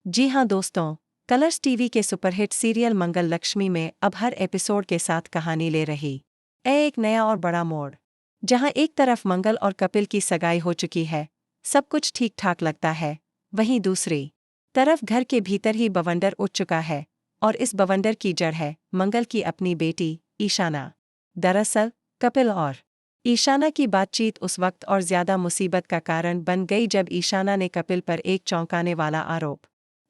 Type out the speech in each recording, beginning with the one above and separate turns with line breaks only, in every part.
जी हाँ दोस्तों, Colors TV के सुपरहिट सीरियल मंगल लक्ष्मी में अब हर एपिसोड के साथ कहानी ले रही है एक नया और बड़ा मोड़। जहाँ एक तरफ मंगल और कपिल की सगाई हो चुकी है, सब कुछ ठीक ठाक लगता है, वहीं दूसरी तरफ घर के भीतर ही बवंडर उठ चुका है। और इस बवंडर की जड़ है मंगल की अपनी बेटी ईशाना। दरअसल कपिल और ईशाना की बातचीत उस वक्त और ज्यादा मुसीबत का कारण बन गई जब ईशाना ने कपिल पर एक चौंकाने वाला आरोप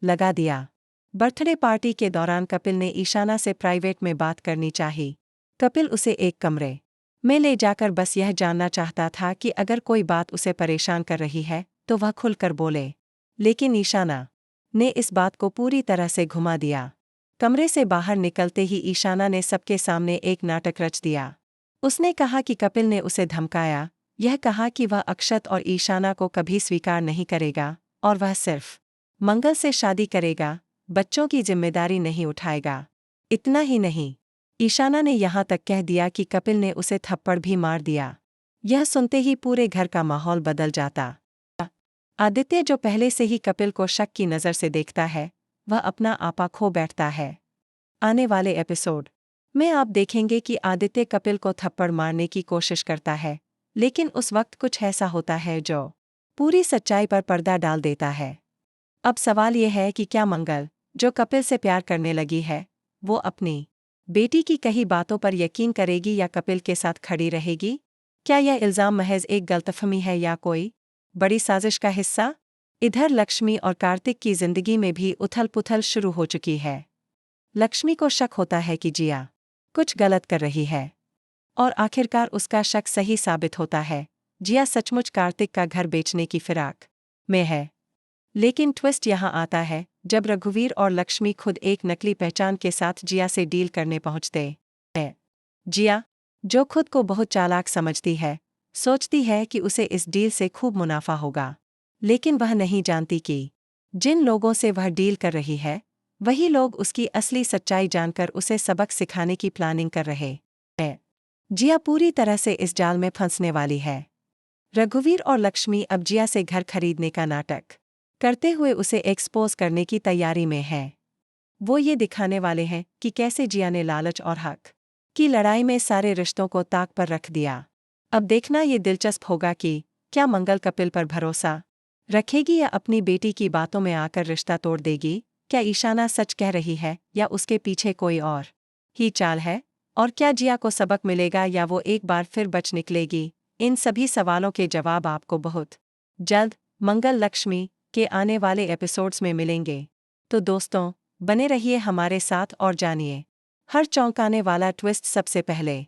लगा दिया। बर्थडे पार्टी के दौरान कपिल ने ईशाना से प्राइवेट में बात करनी चाहिए। कपिल उसे एक कमरे में ले जाकर बस यह जानना चाहता था कि अगर कोई बात उसे परेशान कर रही है तो वह खुलकर बोले। लेकिन ईशाना ने इस बात को पूरी तरह से घुमा दिया। कमरे से बाहर निकलते ही ईशाना ने सबके सामने एक नाटक रच दिया। उसने कहा कि कपिल ने उसे धमकाया, यह कहा कि वह अक्षत और ईशाना को कभी स्वीकार नहीं करेगा और वह सिर्फ मंगल से शादी करेगा, बच्चों की जिम्मेदारी नहीं उठाएगा। इतना ही नहीं, ईशाना ने यहाँ तक कह दिया कि कपिल ने उसे थप्पड़ भी मार दिया। यह सुनते ही पूरे घर का माहौल बदल जाता। आदित्य, जो पहले से ही कपिल को शक की नज़र से देखता है, वह अपना आपा खो बैठता है। आने वाले एपिसोड में आप देखेंगे कि आदित्य कपिल को थप्पड़ मारने की कोशिश करता है, लेकिन उस वक्त कुछ ऐसा होता है जो पूरी सच्चाई पर पर्दा डाल देता है। अब सवाल यह है कि क्या मंगल, जो कपिल से प्यार करने लगी है, वो अपनी बेटी की कही बातों पर यकीन करेगी या कपिल के साथ खड़ी रहेगी? क्या यह इल्ज़ाम महज एक गलतफहमी है या कोई बड़ी साजिश का हिस्सा? इधर लक्ष्मी और कार्तिक की जिंदगी में भी उथल-पुथल शुरू हो चुकी है। लक्ष्मी को शक होता है कि जिया कुछ गलत कर रही है, और आखिरकार उसका शक सही साबित होता है। जिया सचमुच कार्तिक का घर बेचने की फिराक में है। लेकिन ट्विस्ट यहाँ आता है जब रघुवीर और लक्ष्मी खुद एक नकली पहचान के साथ जिया से डील करने पहुंचते हैं। जिया, जो खुद को बहुत चालाक समझती है, सोचती है कि उसे इस डील से खूब मुनाफा होगा, लेकिन वह नहीं जानती कि जिन लोगों से वह डील कर रही है, वही लोग उसकी असली सच्चाई जानकर उसे सबक सिखाने की प्लानिंग कर रहे हैं। जिया पूरी तरह से इस जाल में फंसने वाली है। रघुवीर और लक्ष्मी अब जिया से घर खरीदने का नाटक करते हुए उसे एक्सपोज करने की तैयारी में हैं। वो ये दिखाने वाले हैं कि कैसे जिया ने लालच और हक की लड़ाई में सारे रिश्तों को ताक पर रख दिया। अब देखना ये दिलचस्प होगा कि क्या मंगल कपिल पर भरोसा रखेगी या अपनी बेटी की बातों में आकर रिश्ता तोड़ देगी। क्या ईशाना सच कह रही है या उसके पीछे कोई और ही चाल है? और क्या जिया को सबक मिलेगा या वो एक बार फिर बच निकलेगी? इन सभी सवालों के जवाब आपको बहुत जल्द मंगल लक्ष्मी के आने वाले एपिसोड्स में मिलेंगे। तो दोस्तों, बने रहिए हमारे साथ और जानिए हर चौंकाने वाला ट्विस्ट सबसे पहले।